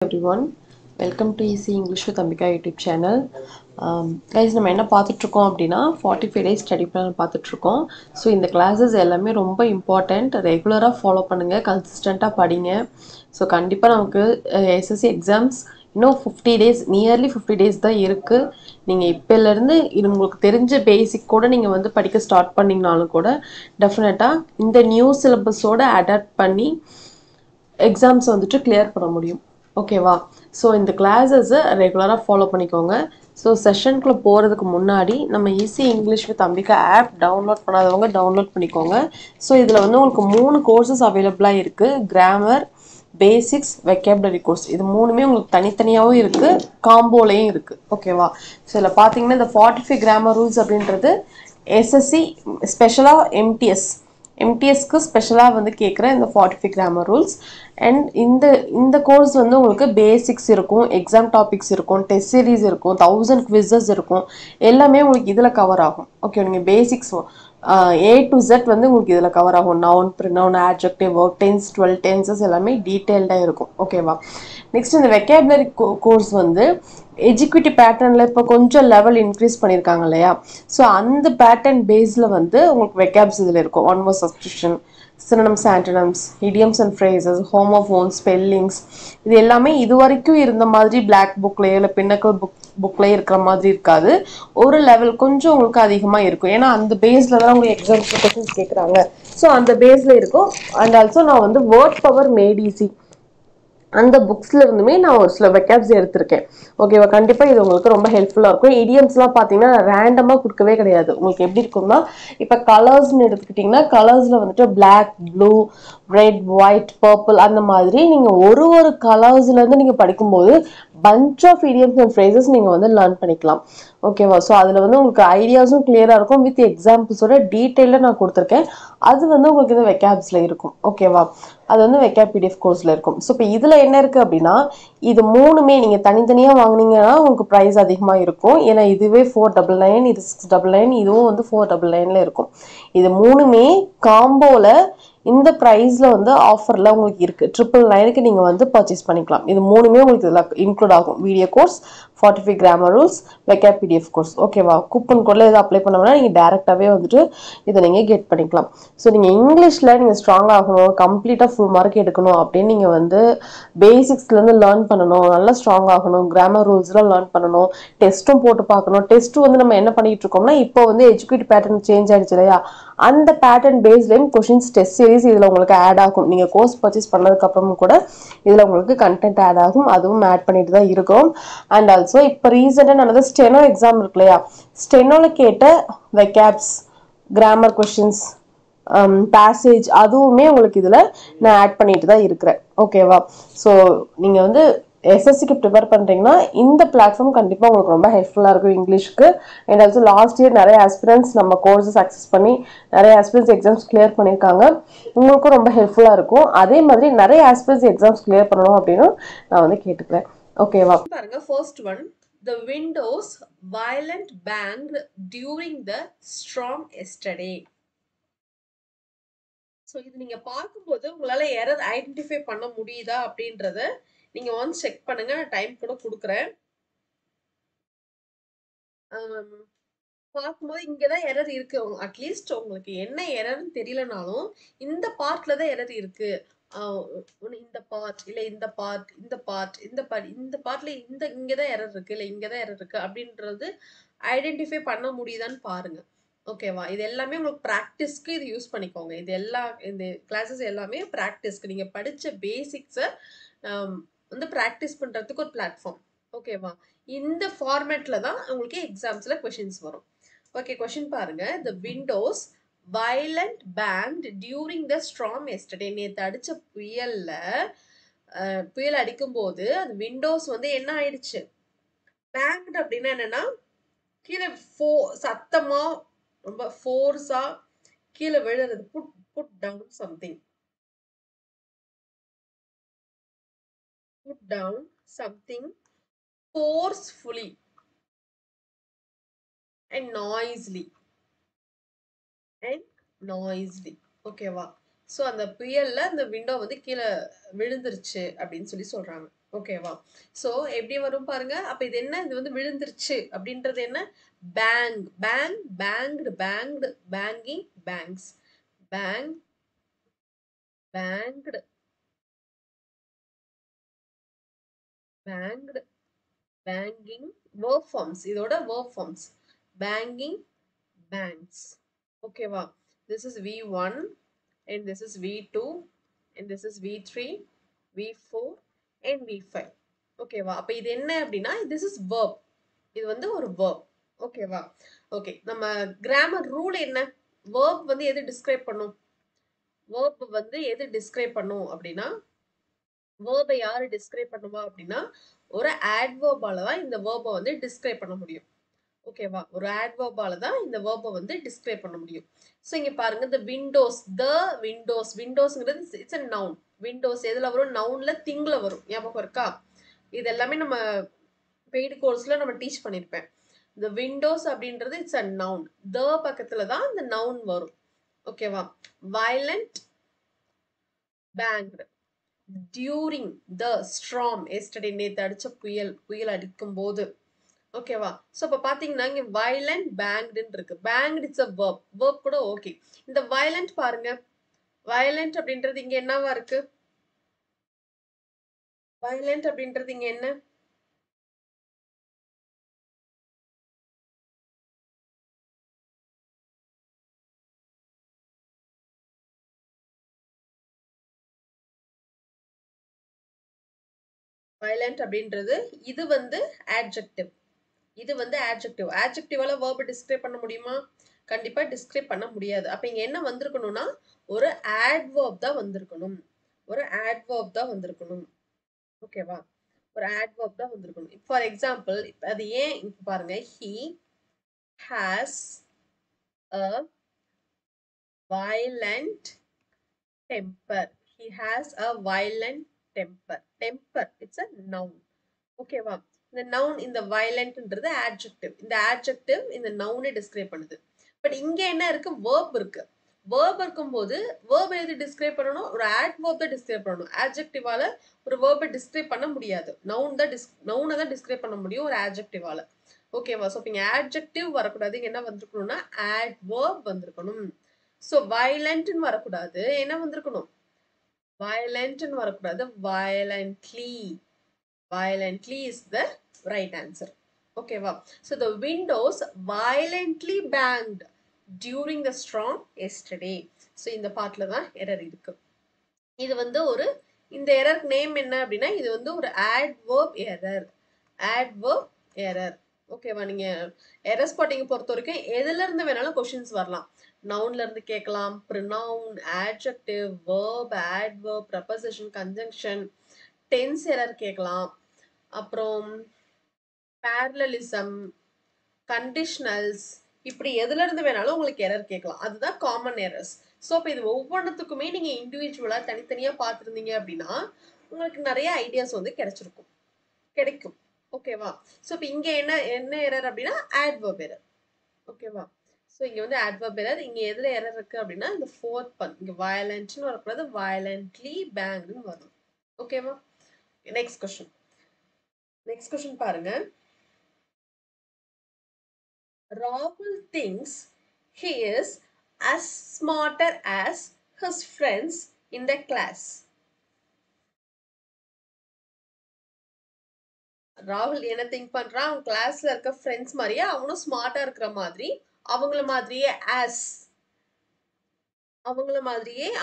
everyone, welcome to Easy English with Ambika YouTube channel. Guys, நம்ம என்ன பார்த்துட்டு இருக்கோம் அப்படின்னா 45 days ஸ்டடி பிளான் பார்த்துட்டு இருக்கோம். ஸோ இந்த கிளாஸஸ் எல்லாமே ரொம்ப இம்பார்ட்டண்ட். ரெகுலராக ஃபாலோ பண்ணுங்க, கன்சிஸ்டண்ட்டாக படிங்க. ஸோ கண்டிப்பாக நமக்கு எஸ்எஸ்சி எக்ஸாம்ஸ் இன்னும் 50 days, நியர்லி 50 days தான் இருக்குது. நீங்கள் இப்போலேருந்து இது உங்களுக்கு தெரிஞ்ச பேசிக் கூட நீங்கள் வந்து படிக்க ஸ்டார்ட் பண்ணிங்கனாலும் கூட டெஃபினட்டாக இந்த நியூ சிலபஸோடு அடாப்ட் பண்ணி எக்ஸாம்ஸ் வந்துட்டு கிளியர் பண்ண முடியும். ஓகேவா? ஸோ இந்த கிளாஸஸை ரெகுலராக ஃபாலோ பண்ணிக்கோங்க. ஸோ செஷனுக்குள்ளே போகிறதுக்கு முன்னாடி நம்ம easy English with Ambika app download பண்ணாதவங்க டவுன்லோட் பண்ணிக்கோங்க. ஸோ இதில் வந்து உங்களுக்கு 3 கோர்சஸ் அவைலபிளாக இருக்குது. Grammar, basics, vocabulary course. இது மூணுமே உங்களுக்கு தனித்தனியாகவும் இருக்குது, காம்போலையும் இருக்குது. ஓகேவா? ஸோ இதில் பார்த்தீங்கன்னா இந்த 45 கிராமர் ரூல்ஸ் அப்படின்றது எஸ்எஸ்சி ஸ்பெஷலாக எம்டிஎஸ்க்கு ஸ்பெஷலாக வந்து கேட்குற இந்த 45 கிராமர் ரூல்ஸ். அண்ட் இந்த கோர்ஸ் வந்து உங்களுக்கு பேசிக்ஸ் இருக்கும், எக்ஸாம் டாபிக்ஸ் இருக்கும், டெஸ்ட் சீரீஸ் இருக்கும், 1000 குவிசஸ் இருக்கும். எல்லாமே உங்களுக்கு இதில் கவர் ஆகும். ஓகே, நீங்கள் பேசிக்ஸ் A to Z வந்து உங்களுக்கு இதில் கவர் ஆகும். Noun, pronoun, adjective, verb, tense, 12 tenses எல்லாமே டீட்டெயில்டாக இருக்கும். ஓகேவா? நெக்ஸ்ட் இந்த வெக்காபுலரி கோர்ஸ் வந்து எஜுகேட்டிவ் பேட்டர்னில் இப்போ கொஞ்சம் லெவல் இன்க்ரீஸ் பண்ணியிருக்காங்க இல்லையா? ஸோ அந்த பேட்டர்ன் பேஸில் வந்து உங்களுக்கு வெக்காப்ஸ் இதில் இருக்கும். One word substitution, synonyms, antonyms, idioms and phrases, homophones, spellings, இது எல்லாமே இது வரைக்கும் இருந்த மாதிரி பிளாக் புக்லேயே இல்லை பின்னக்கல் புக்லேயே இருக்கிற மாதிரி இருக்காது. ஒரு லெவல் கொஞ்சம் உங்களுக்கு அதிகமாக இருக்கும். ஏன்னா அந்த பேஸில் தான் உங்களுக்கு எக்ஸாம் கொஸ்டின்ஸ் கேட்குறாங்க. ஸோ அந்த பேஸில் இருக்கும். அண்ட் ஆல்சோ நான் வந்து வேர்ட் பவர் மேட் ஈஸி அந்த புக்ஸ்ல இருந்துமே நான் ஒரு சில வெக்காப்ஸ் எடுத்திருக்கேன். ஓகேவா? கண்டிப்பாக இது உங்களுக்கு ரொம்ப ஹெல்ப்ஃபுல்லாக இருக்கும். இடியம்ஸ்லாம் பார்த்தீங்கன்னா ரேண்டமாக கொடுக்கவே கிடையாது. உங்களுக்கு எப்படி இருக்கும்னா, இப்போ கலர்ஸ்ன்னு எடுத்துக்கிட்டிங்கன்னா கலர்ஸில் வந்துட்டு black, blue, red, white, purple அந்த மாதிரி நீங்கள் ஒரு கலர்ஸ்லேருந்து நீங்கள் படிக்கும்போது bunch of idioms and phrases நீங்கள் வந்து லேர்ன் பண்ணிக்கலாம். ஓகேவா? ஸோ அதில் வந்து உங்களுக்கு ஐடியாஸும் கிளியராக இருக்கும். வித் எக்ஸாம்பிள்ஸோட டீட்டெயிலாக நான் கொடுத்துருக்கேன். அது வந்து உங்களுக்கு இந்த வெக்காப்ஸில் இருக்கும். ஓகேவா? அது வந்து வெக்காப் பிடிஎஃப் கோர்ஸில் இருக்கும். ஸோ இப்போ இதில் என்ன இருக்குது அப்படின்னா, இது மூணுமே நீங்கள் தனித்தனியாக வாங்கினீங்கன்னா உங்களுக்கு ப்ரைஸ் அதிகமாக இருக்கும். ஏன்னா இதுவே 499, இது 699, இதுவும் வந்து 499 இருக்கும். இது மூணுமே காம்போவில் இந்த ப்ரைஸில் வந்து ஆஃபரில் உங்களுக்கு இருக்குது. 999க்கு நீங்கள் வந்து பர்ச்சேஸ் பண்ணிக்கலாம். இது மூணுமே உங்களுக்கு இதில் இன்க்ளூட் ஆகும். Video course, 45 grammar rules, vocab PDF course. ஓகேவா? கூப்பன் கோடில் இதை அப்ளை பண்ணோம்னா நீங்கள் டேரெக்டாகவே வந்துட்டு இதை நீங்கள் கெட் பண்ணிக்கலாம். ஸோ நீங்கள் இங்கிலீஷில் நீங்கள் ஸ்ட்ராங் ஆகணும், கம்ப்ளீட்டாக ஃபுல் மார்க் எடுக்கணும் அப்படின்னு நீங்கள் வந்து பேசிக்ஸ்லேருந்து லேர்ன் பண்ணணும், நல்லா ஸ்ட்ராங் ஆகணும், கிராமர் ரூல்ஸ்லாம் லேர்ன் பண்ணணும், டெஸ்ட்டும் போட்டு பார்க்கணும். டெஸ்ட்டு வந்து நம்ம என்ன பண்ணிட்டு இருக்கோம்னா, இப்போ வந்து எஜுகேட்டிவ் பேட்டர்ன் சேஞ்ச் ஆகிடுச்சு இல்லையா? அந்த பேட்டர்ன் பேஸ்லேயும் கொஷின்ஸ் டெஸ்ட் சீரிஸ் இதில் உங்களுக்கு ஆட் ஆகும். நீங்கள் கோர்ஸ் பர்ச்சேஸ் பண்ணதுக்கப்புறமும் கூட இதில் உங்களுக்கு கண்டென்ட் ஆட் ஆகும். அதுவும் ஆட் பண்ணிட்டு தான் இருக்கும். அண்ட் ஆல்சோ இப்போ ரீசெண்டாக நடந்த ஸ்டெனோ எக்ஸாம் இருக்கு இல்லையா? ஸ்டெனோவில் கேட்ட வெக்காப்ஸ், கிராமர் கொஷின்ஸ், பேசேஜ் அதுவுமே உங்களுக்கு இதில் நான் ஆட் பண்ணிட்டு தான் இருக்கிறேன். ஓகேவா? ஸோ நீங்கள் வந்து எஸ்எஸ்சிக்கு ப்ரிப்பேர் பண்ணுறீங்கன்னா இந்த பிளாட்ஃபார்ம் கண்டிப்பாக உங்களுக்கு ரொம்ப ஹெல்ப்ஃபுல்லாக இருக்கும் இங்கிலீஷ்க்கு. அண்ட் ஆல்சோ லாஸ்ட் இயர் நிறைய ஆஸ்பிரன்ஸ் நம்ம கோர்ஸஸ் அக்சஸ் பண்ணி நிறைய ஆஸ்பிரன்ஸ் எக்ஸாம்ஸ் கிளியர் பண்ணியிருக்காங்க. உங்களுக்கும் ரொம்ப ஹெல்ப்ஃபுல்லாக இருக்கும். அதே மாதிரி நிறைய ஆஸ்பிரன்ஸ் எக்ஸாம்ஸ் கிளியர் பண்ணணும் அப்படின்னு நான் வந்து கேட்டுக்கிறேன். ஓகேவா? பாருங்க, first one, the windows violent banged during the storm yesterday. So இது நீங்க பார்க்கும்போது உங்களால எரர் ஐடென்டிஃபை பண்ண முடியுதா அப்படின்றத நீங்க ஒன்ஸ் செக் பண்ணுங்க. நான் டைம் கூட கொடுக்குறேன். பார்க்கும்போது இங்கதான் எரர் இருக்கு. அட்லீஸ்ட் உங்களுக்கு என்ன எரர்னு தெரியலனாலும் இந்த பார்ட்ல தான் எரர் இருக்கு. இந்த பார்ட் இல்ல இந்த பார்ட் இந்த பார்ட் இந்த பார்ட் இந்த பார்ட்ல இங்கதான் எரர் இருக்கு இல்ல இங்கதான் எரர் இருக்கு அப்படின்றது ஐடென்டிஃபை பண்ண முடியுதான்னு பாருங்க. ஓகேவா? இது எல்லாமே உங்களுக்கு ப்ராக்டிஸ்க்கு இது யூஸ் பண்ணிக்கோங்க. இந்த கிளாஸஸ் எல்லாமே ப்ராக்டிஸ்க்கு நீங்க படிச்ச பேசிக்ஸை வந்து ப்ராக்டிஸ் பண்றதுக்கு ஒரு பிளாட்ஃபார்ம். ஓகேவா? இந்த ஃபார்மேட்ல தான் உங்களுக்கு எக்ஸாம்ஸ்ல கொஷின்ஸ் வரும். ஓகே, கொஷின் பாருங்க. the windows violent banged during the storm yesterday. நேத்து அடிச்ச புயல் அடிக்கும் போது அந்த விண்டோஸ் வந்து என்ன ஆயிடுச்சு? banged அப்படின்னா என்னன்னா கீழே சத்தமா ரொம்ப ஃபோர்ஸா கீழே விழுறது. Put down something, put down something forcefully and noisily. ஓகேவா? ஸோ அந்த புயல்ல அந்த விண்டோ வந்து கீழே விழுந்துருச்சு அப்படின்னு சொல்லி சொல்றாங்க. ஓகேவா? ஸோ எப்படி வரும் பாருங்க. அப்ப இது என்ன? இது வந்து விழுந்துருச்சு அப்படின்றது என்ன? Bang, bang, banged, banged, banging, bangs. Bang, banged, banged, banging, verb forms. இதோட verb forms. Banging, bangs. ஓகேவா? This is V1 and this is V2 and this is V3, V4 and V5. ஓகேவா? அப்ப இது என்ன அப்படின்னா this is verb. இது வந்து ஒரு verb. ஓகேவா? ஓகே. நம்ம கிராமர் ரூல் என்ன? verb வந்து எது டிஸ்கிரைப் பண்ணும்? verb வந்து எது டிஸ்கிரைப் பண்ணும் அப்படின்னா verb யாரு டிஸ்கிரைப் பண்ணுவா அப்படின்னா ஒரு adverb-ஆல தான் இந்த verb வந்து டிஸ்கிரைப் பண்ண முடியும். ஓகேவா? ஒரு adverb-ஆல தான் இந்த verb வந்து டிஸ்கிரைப் பண்ண முடியும். சோ இங்க பாருங்க the windowsங்கிறது இட்ஸ் a noun. windows எதுல வரும்? nounல thingல வரும். ஞாபகம் இருக்கா? இது எல்லாமே நம்ம பெய்டு கோர்ஸ்ல நம்ம டீச் பண்ணிருப்பேன். the windows அப்படின்றது இட்ஸ் a noun. the பக்கத்துல தான் இந்த noun வரும். ஓகேவா? violent, banged during the storm yesterday, நேத்து அடிச்ச புயல் அடிக்கும் போது. ஓகேவா? சோ இப்ப பாத்தீங்கன்னா இங்க violent, banged இருக்கு. banged இட்ஸ் a verb கூட ஓகே. இந்த violent பாருங்க. violent அப்படின்றது இங்க என்னவா இருக்கு? violent அப்படின்றது இங்க என்ன? violent அப்படின்றது இது வந்து adjective. இது வந்து adjective. adjectiveால verb டிஸ்கிரைப் பண்ண முடியுமா? கண்டிப்பா டிஸ்கிரைப் பண்ண முடியாது. அப்ப இங்க என்ன வந்திருக்கணும்னா ஒரு adverb தான் வந்திருக்கணும். ஒரு adverb தான் வந்திருக்கணும். ஓகேவா? ஒரு adverb தான் வந்திருக்கணும். ஃபார் எக்ஸாம்பிள் அது ஏன் இப்ப பாருங்க he has a violent temper. He has a violent temper. Temper it's a noun. ஓகேவா? இந்த noun இந்த violentன்றது adjective. இந்த adjective இந்த noun டிஸ்கிரைப் பண்ணுது. பட் இங்க என்ன இருக்கு? verb இருக்கு. verb இருக்கும்போது verb எது டிஸ்கிரைப் பண்ணணும்? ஒரு adverb தான் டிஸ்கிரைப் பண்ணணும். adjectiveால ஒரு verb டிஸ்கிரைப் பண்ண முடியாது. noun தான் டிஸ்கிரைப் பண்ண முடியும் ஒரு adjectiveால. ஓகேவா? சோ இங்க adjective வரக்கூடாது. இங்க என்ன வந்திருக்கணும்னா adverb வந்திருக்கணும். சோ violentன்னு வரக்கூடாது. என்ன வந்திருக்கணும்? violentன்னு வரக்கூடாது. violently. Violently is the right answer. ஓகேவா? So the windows violently banged during the storm yesterday. So இந்த பார்ட்ல தான் எரர் இருக்கு. இது வந்து ஒரு இந்த எரர் நேம் என்ன அப்படின்னா இது வந்து ஒரு adverb error. adverb error. ஓகேவா? நீங்க எரர் ஸ்பாட்டிங் பொறுத்த வரைக்கும் எதுல இருந்து வேணாலும் கொஸ்டின்ஸ் வரலாம். நவுன்ல இருந்து கேட்கலாம், pronoun, adjective, verb, adverb, preposition, conjunction, tense error கேட்கலாம். அப்புறம் parallelism, conditionals இப்படி எதுல இருந்து வேணாலும் உங்களுக்கு எரர் கேட்கலாம். அதுதான் காமன் எரர்ஸ். ஸோ இப்போ இது ஒவ்வொன்றுத்துக்குமே நீங்க இண்டிவிஜுவலா தனித்தனியா பார்த்துருந்தீங்க அப்படின்னா உங்களுக்கு நிறைய ஐடியாஸ் வந்து கிடைக்கும். ஓகேவா? ஸோ இப்போ இங்க என்ன என்ன எரர் அப்படின்னா adverb error. ஓகேவா? ஸோ இங்க வந்து adverb error. இங்க எதுல எரர் இருக்கு அப்படின்னா இந்த ஃபோர்த் ஒன் இங்க violentன்னு வரக்கூடாது, violently bangedன்னு வரும். ஓகேவா? நெக்ஸ்ட் கொஸ்டின் பாருங்க. Rahul thinks he is as smarter as his friends in the class. ராகுல் என்ன திங்க் பண்றான்? அவன் கிளாஸ்ல இருக்க ஃப்ரெண்ட்ஸ் மாதிரியே அவனும் ஸ்மார்ட்டா இருக்கிற மாதிரி, அவங்கள மாதிரியே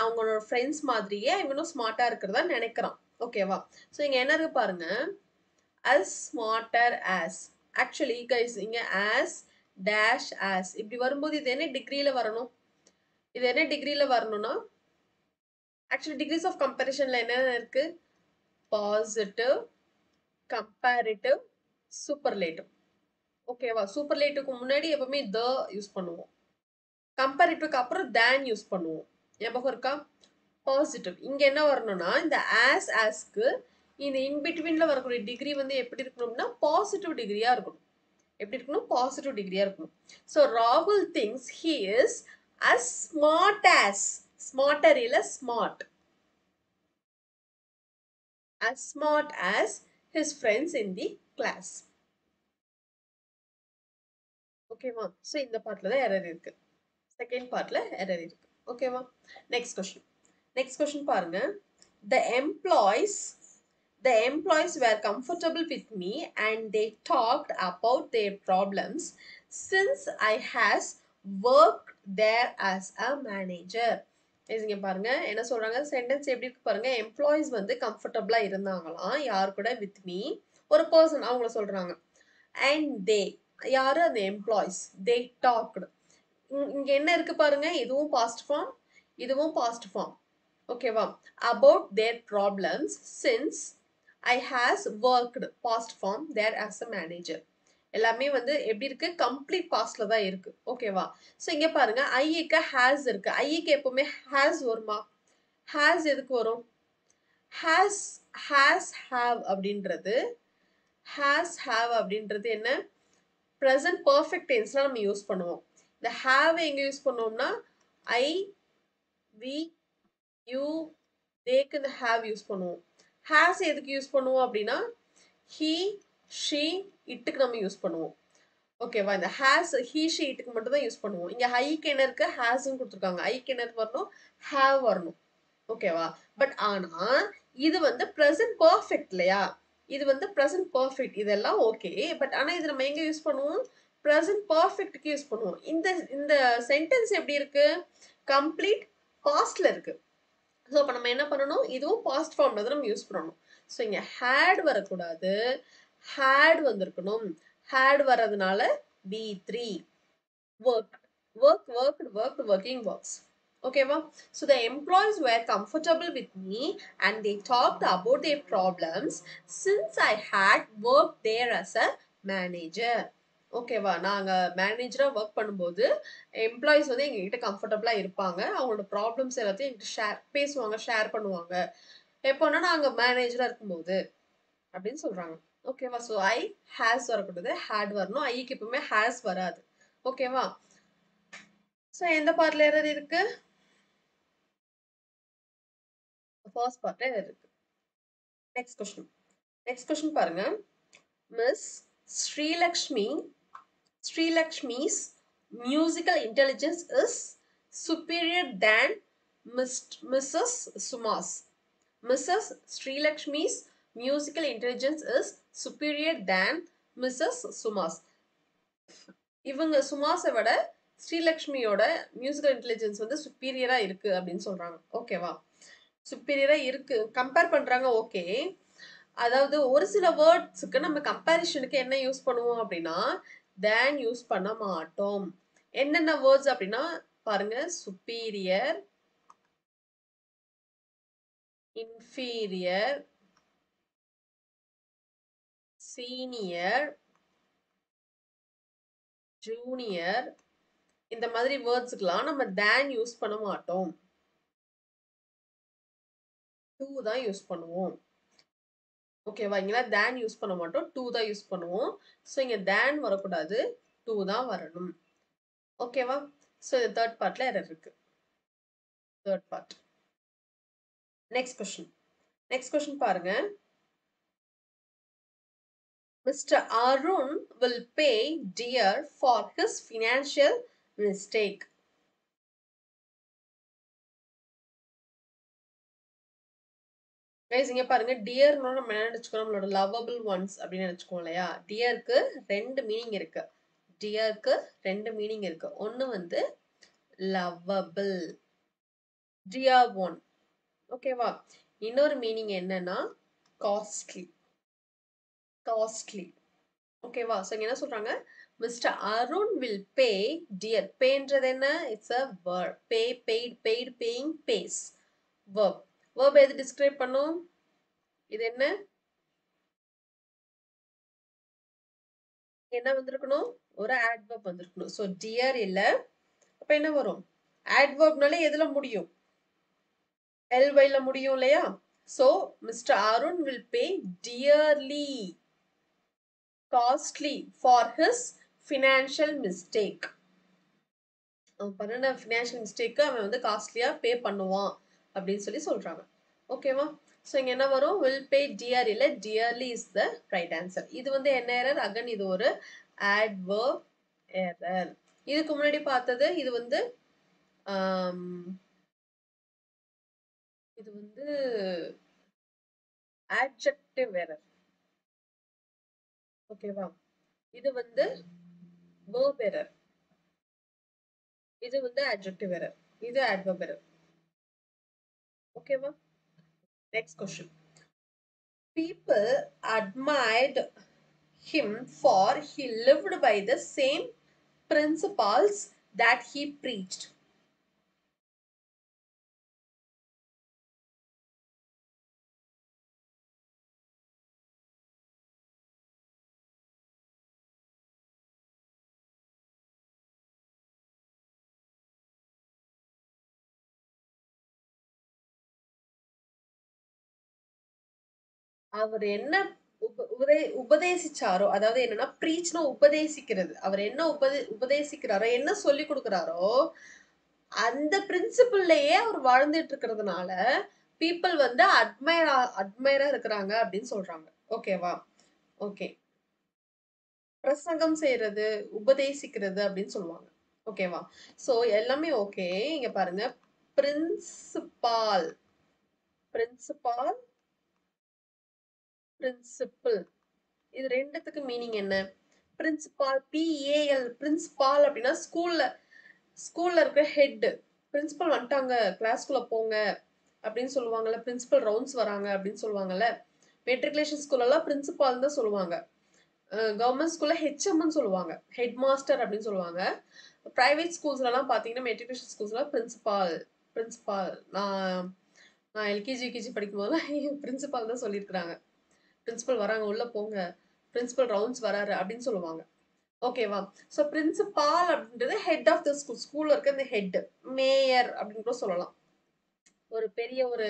அவங்களோட ஃப்ரெண்ட்ஸ் மாதிரியே இவனும் ஸ்மார்ட்டா இருக்கிறதா நினைக்கிறான். ஓகேவா? ஸோ இங்க என்ன இருக்கு பாருங்க. as smarter as. Actually guys இங்க as dash as இப்படி வரும்போது இது என்ன டிகிரியில வரணும்? இது என்ன டிகிரியில வரணும்னா ஆக்சுவலி டிகிரிஸ் ஆஃப் கம்பேரிஷன்ல என்ன இருக்கு? Positive, comparative, superlative. ஓகேவா? சூப்பர்லேட்டிவ்க்கு முன்னாடி எப்பவுமே த யூஸ் பண்ணுவோம். கம்பேரிட்டிவ்க்கு அப்புறம் தேன் யூஸ் பண்ணுவோம். ஞாபகம் இருக்கா? பாசிட்டிவ் இங்க என்ன வரணும்னா இந்த ஆஸ்க்கு இந்த இன்பிட்வீன்ல வரக்கூடிய டிகிரி வந்து எப்படி இருக்கணும்னா பாசிட்டிவ் டிகிரியா இருக்கணும். எப்படி இருக்கணும்? பாசிட்டிவ் டிகிரியா இருக்கணும். ஸோ ராகுல் thinks he is as smart as. Smarter இல்ல smart. as smart as his friends in the class. ஓகேவா? ஸோ இந்த பார்ட்ல தான் எரர் இருக்கு. செகண்ட் பார்ட்ல எரர் இருக்கு. ஓகேவா? Next question. நெக்ஸ்ட் கொஸ்டின் பாருங்க. The employees the employees were comfortable with me and they talked about their problems since I has worked there as a manager. இங்க பாருங்க என்ன சொல்றாங்க, சென்டென்ஸ் எப்படி இருக்கு பாருங்க. எம்ப்ளாயிஸ் வந்து கம்ஃபர்டபுளா இருந்தாங்களாம் யார் கூட, வித் மீ, ஒரு பர்சன் அவங்கள சொல்றாங்க. அண்ட் தே, யாரு அந்த எம்ப்ளாயிஸ், தே டாக்டு. இங்க என்ன இருக்கு பாருங்க, இதுவும் பாஸ்ட் ஃபார்ம், இதுவும் பாஸ்ட் ஃபார்ம். ஓகேவா? about their problems since I has worked, past form, there as a manager. எல்லாமே வந்து எப்படி இருக்கு, கம்ப்ளீட் பாஸ்ட்ல தான் இருக்கு. ஓகேவா? ஸோ இங்க பாருங்க ஐக்கு ஹேஸ் இருக்கு. ஐக்கு எப்பவுமே ஹேஸ் வருமா? ஹேஸ் எதுக்கு வரும்? ஹேஸ் ஹேஸ் ஹாவ் அப்படின்றது, ஹேஸ் ஹாவ் அப்படின்றது என்ன, ப்ரெசன்ட் பர்ஃபெக்ட் டென்ஸ்ல நம்ம யூஸ் பண்ணுவோம். இந்த ஹாவ் எங்க யூஸ் பண்ணுவோம்னா ஐ, வி, யூ, தேக்கு இந்த ஹாவ் யூஸ் பண்ணுவோம். ஹேஸ் எதுக்கு யூஸ் பண்ணுவோம் அப்படின்னா ஹீ, ஷீ, இட்டுக்கு நம்ம யூஸ் பண்ணுவோம். ஓகேவா? இந்த ஹேஸ் ஹீ, ஷீ, இட்டுக்கு மட்டும் தான் யூஸ் பண்ணுவோம். இங்க ஐக்கு என்ன இருக்கு, ஹேஸ்ன்னு கொடுத்துருக்காங்க. ஐக்கு என்ன வரணும், ஹாவ் வரணும். ஓகேவா? பட் ஆனா இது வந்து ப்ரெசன்ட் பர்ஃபெக்ட் இல்லையா, இது வந்து ப்ரெசன்ட் பர்ஃபெக்ட், இதெல்லாம் ஓகே. பட் ஆனா இது நம்ம எங்க யூஸ் பண்ணுவோம், ப்ரெசன்ட் பர்ஃபெக்ட்க்கு யூஸ் பண்ணுவோம். இந்த இந்த சென்டென்ஸ் எப்படி இருக்கு, கம்ப்ளீட் பாஸ்ட்ல இருக்கு. ஸோ அப்போ நம்ம என்ன பண்ணணும், இதுவும் பாஸ்ட் ஃபார்ம்ல தான் நம்ம யூஸ் பண்ணணும். ஸோ இங்க ஹேட் வரக்கூடாது, ஹேட் வந்திருக்கணும். ஹேட் வர்றதுனால B3. Work, work, worked, worked, working, works. ஓகேவா? So the employees were comfortable with me and they talked about their problems since I had worked there as a manager. ஓகேவா? நாங்க மேனேஜரா work பண்ணும்போது employees வந்து எங்ககிட்ட கம்ஃபர்டபுளா இருப்பாங்க. அவங்களோட ப்ராப்ளம்ஸ் எல்லாத்தையும் எங்கிட்ட ஷேர் பேசுவாங்க, ஷேர் பண்ணுவாங்க. எப்போன்னா நாங்க மேனேஜரா இருக்கும்போது அப்படின்னு சொல்றாங்க. ஓகேவா? ஸோ ஐ ஹேஸ் வரக்கூடாது, ஹேட் வரணும். ஐக்கு எப்பவுமே ஹேஸ் வராது. ஓகேவா? ஸோ எந்த பார்ட்ல எரர் இருக்கு, ஃபர்ஸ்ட் பார்ட்ல எரர் இருக்கு. Next question. நெக்ஸ்ட் கொஸ்டின் பாருங்க. Miss Srilakshmi Srilakshmi's musical intelligence is superior than Mrs. Suma's. Mrs. Srilakshmi's musical intelligence is superior than Mrs. Suma's. இவங்க சுமாஸை விட ஸ்ரீலக்ஷ்மியோட மியூசிக்கல் இன்டெலிஜென்ஸ் வந்து சுப்பீரியரா இருக்கு அப்படின்னு சொல்றாங்க. ஓகேவா? சுப்பீரியரா இருக்கு, கம்பேர் பண்றாங்க. ஓகே. அதாவது ஒரு சில வேர்ட்ஸுக்கு நம்ம கம்பேரிஷனுக்கு என்ன யூஸ் பண்ணுவோம் அப்படின்னா தேன் யூஸ் பண்ண மாட்டோம். என்னென்ன வேர்ட்ஸ் அப்படின்னா பாருங்க, சுப்பீரியர், இன்ஃபீரியர், சீனியர், ஜூனியர், இந்த மாதிரி வேர்ட்ஸுக்கெல்லாம் நம்ம தேன் யூஸ் பண்ண மாட்டோம், டூ தான் யூஸ் பண்ணுவோம். ஓகேவா? இங்கெல்லாம் தேன் யூஸ் பண்ண மாட்டோம், டூ தான் யூஸ் பண்ணுவோம். ஸோ இங்க தேன் வரக்கூடாது, டூ தான் வரணும். ஓகேவா? ஸோ இது தேர்ட் பார்ட்ல எரர் இருக்கு. Third part. Next question. Next question பாருங்க. Mr. Arun will pay dear for his financial mistake. Guys இங்க பாருங்க, டியர்னு நம்ம என்ன நினைச்சுக்கோம், நம்மளோட லவ்வபிள் ஒன்ஸ் அப்படின்னு நினைச்சுக்கோம் இல்லையா. டியருக்கு ரெண்டு மீனிங் இருக்கு. டியருக்கு ரெண்டு மீனிங் இருக்கு. ஒன்னு வந்து லவ்வபிள், டியர் ஒன். ஓகேவா? இன்னொரு மீனிங் என்னன்னா காஸ்ட்லி, காஸ்ட்லி. ஓகேவா? ஸோ இங்க என்ன சொல்றாங்க, Mister Arun will pay dear. பேன்றது என்ன, it's a verb. Pay, paid, paid, paying, pays. verb. verb எது டிஸ்கிரைப் பண்ணும், இது என்ன, என்ன வந்திருக்கணும், ஒரு adverb வந்திருக்கணும். ஸோ டியர் இல்ல, அப்ப என்ன வரும், adverbனாலே எதுல முடியும், ly-ல முடியும் இல்லையா. So mister Arun will pay dearly, costly for his financial mistake. அவன் பண்ணின ஃபினான்ஷியல் மிஸ்டேக்கு அவன் வந்து காஸ்ட்லியா பே பண்ணுவான் அப்படின்னு சொல்லி சொல்றாங்க. ஓகேவா? ஸோ இங்க என்ன வரும்? will pay dear இல்ல dearly is the right answer. இது வந்து என்ன எரர்? அகன் இது ஒரு adverb error. இதுக்கு முன்னாடி பார்த்தது இது வந்து இது வந்து adjective error. ஓகேவா? இது வந்து verb error. இது வந்து adjective error. இது adverb error. ஓகேவா? Next question. People admired him for he lived by the same principles that he preached. அவர் என்ன உபதேசிச்சாரோ, அதாவது என்னன்னா பிரீச்னா உபதேசிக்கிறது. அவர் என்ன உபதேசிக்கிறாரோ, என்ன சொல்லி கொடுக்கிறாரோ, அந்த பிரின்சிபிள்லயே அவர் வாழ்ந்துட்டு இருக்கிறதுனால பீப்புள் வந்து அட்மைரா இருக்கிறாங்க அப்படின்னு சொல்றாங்க. ஓகேவா? ஓகே. பிரசங்கம் செய்யறது, உபதேசிக்கிறது அப்படின்னு சொல்லுவாங்க. ஓகேவா? சோ எல்லாமே ஓகே. இங்க பாருங்க, பிரின்சிபால் பிரின்சிபால் பிரின்சிபிள் இது ரெண்டுத்துக்கு மீனிங் என்ன? பிரின்சிபால் பிஏஎல் பிரின்சிபால் அப்படின்னா ஸ்கூல்ல இருக்க ஹெட். பிரின்சிபல் வந்துட்டாங்க, கிளாஸ்குள்ள போங்க அப்படின்னு சொல்லுவாங்கல்ல. பிரின்சிபல் ரவுண்ட்ஸ் வராங்க அப்படின்னு சொல்லுவாங்கல்ல. மெட்ரிகுலேஷன் ஸ்கூல்ல எல்லாம் பிரின்சிபால் தான் சொல்லுவாங்க. கவர்மெண்ட் ஸ்கூல்ல ஹெச்எம்னு சொல்லுவாங்க, ஹெட் மாஸ்டர் அப்படின்னு சொல்லுவாங்க. பிரைவேட் ஸ்கூல்ஸ்ல எல்லாம் பாத்தீங்கன்னா, மெட்ரிகுலேஷன் ஸ்கூல்ஸ்ல பிரின்சிபால் நான் நான் எல்கேஜி யூகேஜி படிக்கும் போதெல்லாம் பிரின்சிபால் தான் சொல்லியிருக்கிறாங்க. பிரின்சிபல் வராங்க, உள்ள போங்க, பிரின்சிபல் ரவுண்ட்ஸ் வராரு அப்படின்னு சொல்லுவாங்க. ஓகேவா? சோ பிரின்சிபால் அப்படின்றது ஹெட் ஆஃப் த ஸ்கூல். ஸ்கூல்ல இருக்க இந்த ஹெட், மேயர் அப்படின்னு கூட சொல்லலாம். ஒரு பெரிய ஒரு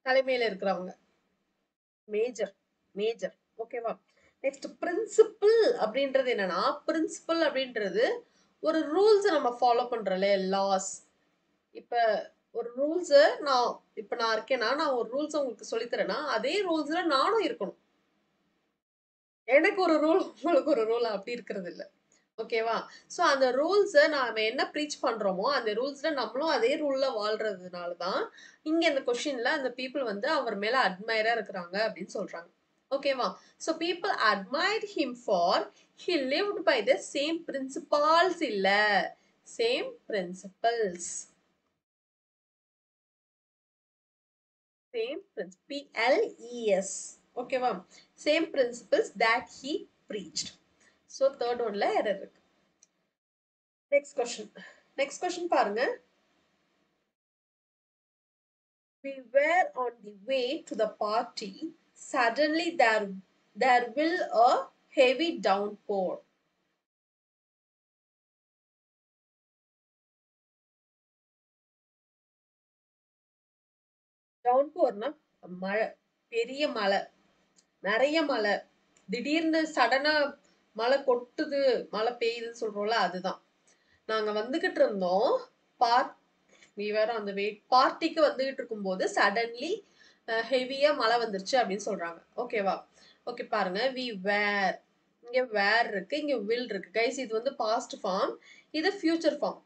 தலைமையில இருக்கிறவங்க, மேஜர் மேஜர். ஓகேவா? நெக்ஸ்ட் பிரின்சிபிள் அப்படின்றது என்னன்னா, பிரின்சிபிள் அப்படின்றது ஒரு ரூல்ஸ் நம்ம ஃபாலோ பண்றோம்ல, லாஸ். இப்ப ஒரு ரூல்ஸ் நான் இருக்கேன்னா, நான் ஒரு ரூல்ஸ் உங்களுக்கு சொல்லித்தரேன்னா, அதே ரூல்ஸ்ல நானும் இருக்கணும். எனக்கு ஒரு ரூல் உங்களுக்கு ஒரு ரூல் அப்படி இருக்கிறது இல்ல. ஓகேவா? சோ அந்த ரூல்ஸ நாம என்ன ப்ரீச் பண்றோமோ, அந்த ரூல்ஸ்ல நம்மளும் அதே ரூல்ல வாழ்றதுனால தான் இங்க இந்த கொஸ்டின்ல அந்த பீப்பிள் வந்து அவர் மேல அட்மைரா இருக்கிறாங்க அப்படின்னு சொல்றாங்க. ஓகேவா? So people admired him for he lived by the same principles இல்ல, சேம் பிரின்சிபல்ஸ். Same PLES. ஓகேவா? Same principles that he preached. So third ஒன்ல எரர் இருக்கு. நெக்ஸ்ட் கொஸ்டின் பாருங்க. We were on the way to the party. Suddenly there will a heavy downpour. டவுன்போர்னா மழை, பெரிய மழை, நிறைய மழை, திடீர்னு சடனா மழை கொட்டுது, மழை பெய்யுதுன்னு சொல்றோம்ல, அதுதான். நாங்க வந்துகிட்டு இருந்தோம், part we were on the way பார்ட்டிக்கு வந்துகிட்டு இருக்கும்போது சடன்லி ஹெவியா மழை வந்துருச்சு அப்படின்னு சொல்றாங்க. ஓகேவா? ஓகே பாருங்க, we were, இங்க வேர் இருக்கு, இங்க வில் இருக்கு. கைஸ் இது வந்து பாஸ்ட் ஃபார்ம், இது ஃபியூச்சர் ஃபார்ம்.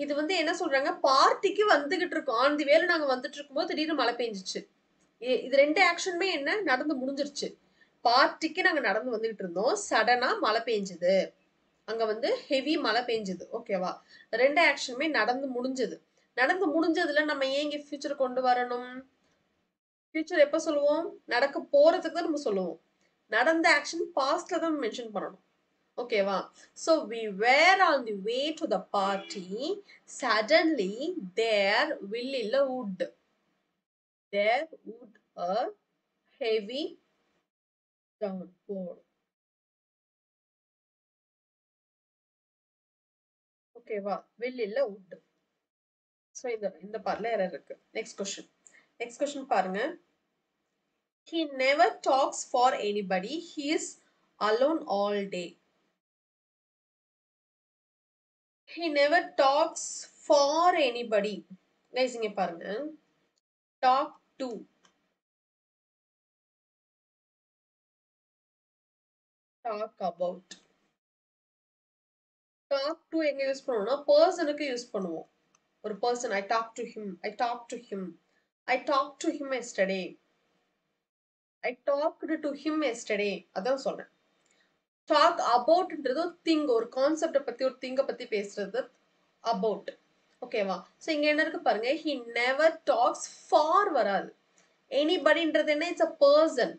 இது வந்து என்ன சொல்றாங்க, பார்ட்டிக்கு வந்துகிட்டு இருக்கோம், ஆன் தி வேல நாங்க வந்துட்டு இருக்கும்போது திடீர்னு மழை பெஞ்சிச்சு. இது ரெண்டு ஆக்ஷனுமே என்ன நடந்து முடிஞ்சிருச்சு. பார்ட்டிக்கு நாங்க நடந்து வந்துகிட்டு இருந்தோம், சடனா மழை பெஞ்சுது, அங்க வந்து ஹெவி மழை பெஞ்சுது. ஓகேவா? ரெண்டு ஆக்ஷனுமே நடந்து முடிஞ்சது. நடந்து முடிஞ்சதுல நம்ம ஏன் இங்க ஃபியூச்சர் கொண்டு வரணும்? ஃபியூச்சர் எப்ப சொல்லுவோம்? நடக்க போறதுக்கு தான் நம்ம சொல்லுவோம். நடந்த ஆக்ஷன் பாஸ்ட்ல தான் மென்ஷன் பண்ணணும். ஓகேவா? So we were on the way to the party. Suddenly there will இல்ல would. There would a heavy downpour. ஓகேவா? will இல்ல would. So இந்த பார்ட்ல எரர் இருக்கு. நெக்ஸ்ட் கொஸ்டின் பாருங்க. He never talks for anybody. He is alone all day. He never talks for anybody. Guys இங்க பாருங்க. Talk to talk about. talk to எங்க use பண்ணுவோம்னா பர்சனுக்கு யூஸ் பண்ணுவோம். ஒரு person, I talk to him, I talk to him, I talked to him yesterday, I talked to him yesterday. அதான் சொன்னேன். Talk அபவுட்ன்றது ஒரு திங், ஒரு கான்செப்டை பத்தி, ஒரு திங்கை பத்தி பேசுறது அபவுட். ஓகேவா? ஸோ இங்க என்ன இருக்கு பாருங்க, he never talks for வராது. எனிபடின்றது என்ன? It's a person.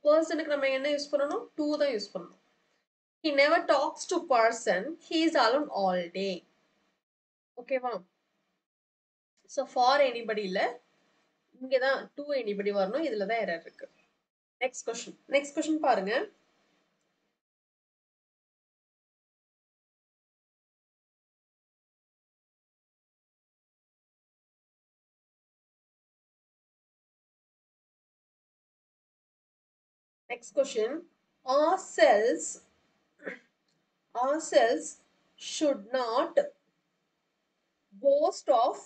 பர்சனுக்கு நம்ம என்ன யூஸ் பண்ணணும்? டு தான் யூஸ் பண்ணணும். he never talks to person, he is alone all day. ஓகேவா? ஸோ ஃபார் எனிபடி இல்ல, இங்கதான் டு எனிபடி வரணும். இதுலதான் எரர் இருக்கு. நெக்ஸ்ட் கொஸ்டின் பாருங்க. Next question. Ourselves ourselves should not boast of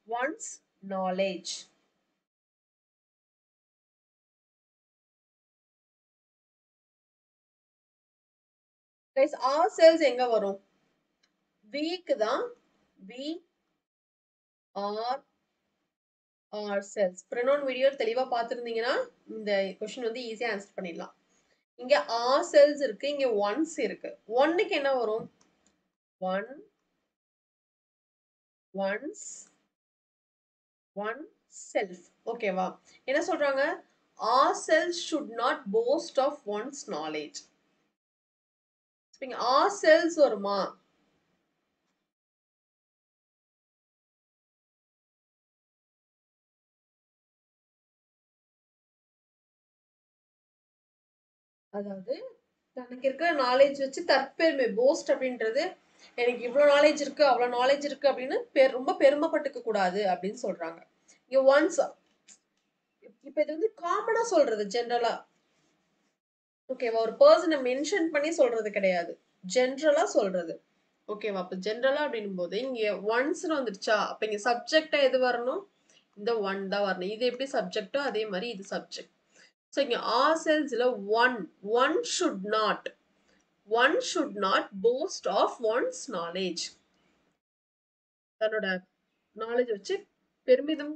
one's knowledge. Guys, ourselves எங்க வரும்? weக்கு தான். we are ourselves. pronoun video தெளிவா பார்த்திருந்தீங்கன்னா இந்த கொஸ்டின் வந்து ஈஸியா ஆன்சர் பண்ணிடலாம். இங்க ourselves இருக்கு, இங்க once இருக்கு. ஒன்னுக்கு என்ன வரும்? one, once, one self. ஓகேவா? என்ன சொல்றாங்க? ourselves should not boast of one's knowledge. ourselves வருமா? அதாவது தனக்கு இருக்கிற நாலேஜ் வச்சு தற்பெருமை, போஸ்ட் அப்படின்றது எனக்கு இவ்வளவு நாலேஜ் இருக்கு, அவ்வளவு நாலேஜ் இருக்கு அப்படின்னு ரொம்ப பெருமைப்பட்டுக்க கூடாது அப்படின்னு சொல்றாங்க. இங்க ஒன்ஸ், இப்ப இது வந்து காமனா சொல்றது, ஜென்ரலா. ஓகேவா? ஒரு பர்சனை மென்ஷன் பண்ணி சொல்றது கிடையாது, ஜென்ரலா சொல்றது. ஓகேவா? அப்ப ஜென்ரலா அப்படின்னும் போது இங்க ஒன்ஸ்னு வந்துருச்சா, அப்ப இங்க சப்ஜெக்டா எது வரணும்? இந்த ஒன் தான் வரணும். இது எப்படி சப்ஜெக்டோ அதே மாதிரி இது சப்ஜெக்ட். ஸோ இங்க ourselvesல one should not boast of one's knowledge. தன்னோட நாலேஜ் வச்சு பெருமிதம்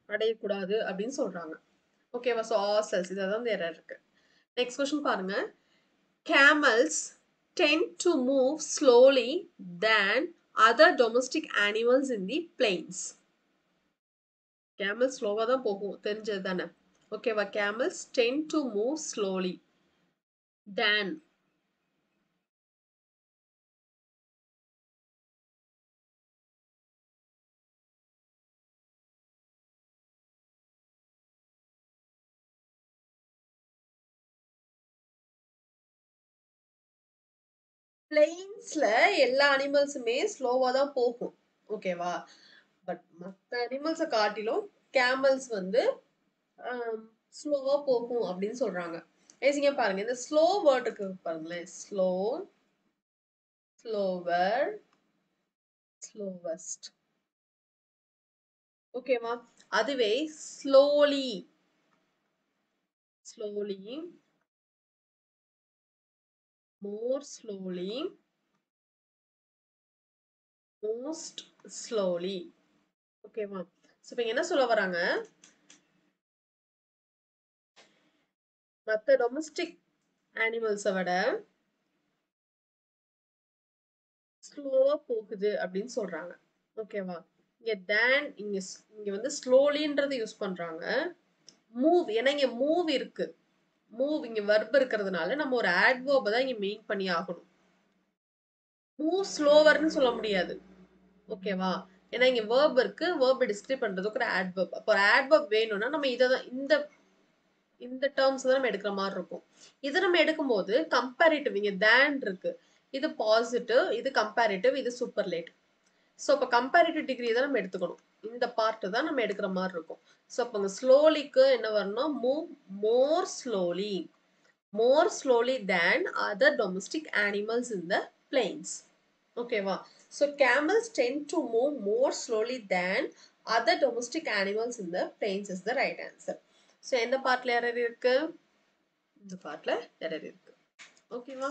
அடையக்கூடாது அப்படின்னு சொல்றாங்க. ஓகேவா? ஸோ ourselves இதான் எரர் இருக்கு. நெக்ஸ்ட் கொஸ்டின் பாருங்க. camels tend to move slowly than other domestic animals in the plains. camels ஸ்லோவா தான் போகும், தெரிஞ்சது தானே? ஓகேவா? camels tend to move slowly than. பிளெயின்ஸ்ல எல்லா அனிமல்ஸுமே ஸ்லோவா தான் போகும். ஓகேவா? பட் மற்ற அனிமல்ஸை காட்டிலும் கேமல்ஸ் வந்து ஸ்லோவா போகும் அப்படின்னு சொல்றாங்க. இங்க பாருங்க, இந்த ஸ்லோ வேர்டுக்கு பாருங்களேன். Slow, slower, slowest. ஓகேவா? அதுவே ஸ்லோலி, ஸ்லோலி, மோர் ஸ்லோலி, மோஸ்ட் ஸ்லோலி. ஓகேவா? சோ இப்ப என்ன சொல்ல வராங்க? மற்ற டொமஸ்டிக் அனிமல்ஸை விட ஸ்லோவா போகுது அப்படின்னு சொல்றாங்க. ஓகேவா? இங்க தேன், இங்க வந்து ஸ்லோலின்றது யூஸ் பண்றாங்க. மூவ், ஏன்னா இங்க மூவ் இருக்கு. மூவ் இங்க வெர்ப் இருக்கிறதுனால நம்ம ஒரு ஆட்வர்ப் தான் இங்க மெயின் பண்ணி ஆகணும். மூவ் ஸ்லோவர்னு சொல்ல முடியாது. ஓகேவா? ஏன்னா இங்க வெர்ப் இருக்கு, வெர்ப் டிஸ்கிரைப் பண்றதுக்கு ஒரு ஆட்வர்ப். அப்போ ஒரு ஆட்வர்ப் வேணும்னா நம்ம இதான் இந்த டேர்ம்ஸ் தான் நம்ம எடுக்கிற மாதிரி இருக்கும். இது நம்ம எடுக்கும்போது கம்பேரிட்டிவ், இங்க தேன் இருக்கு, இது பாசிட்டிவ், இது கம்பேரிட்டிவ், இது சூப்பர்லேட்டிவ். ஸோ அப்போ கம்பேரிட்டிவ் டிகிரி தான் நம்ம எடுத்துக்கணும். இந்த பார்ட் தான் நம்ம எடுக்கிற மாதிரி இருக்கும். ஸோ அப்போ அங்கே ஸ்லோலிக்கு என்ன வரணும்? Move more slowly, more slowly than other domestic animals in the plains. ஓகேவா? So camels tend to move more slowly than other domestic animals in the plains is the right answer. So எந்த பார்ட்ல error இருக்கு? இந்த பார்ட்ல error இருக்கு. ஓகேவா?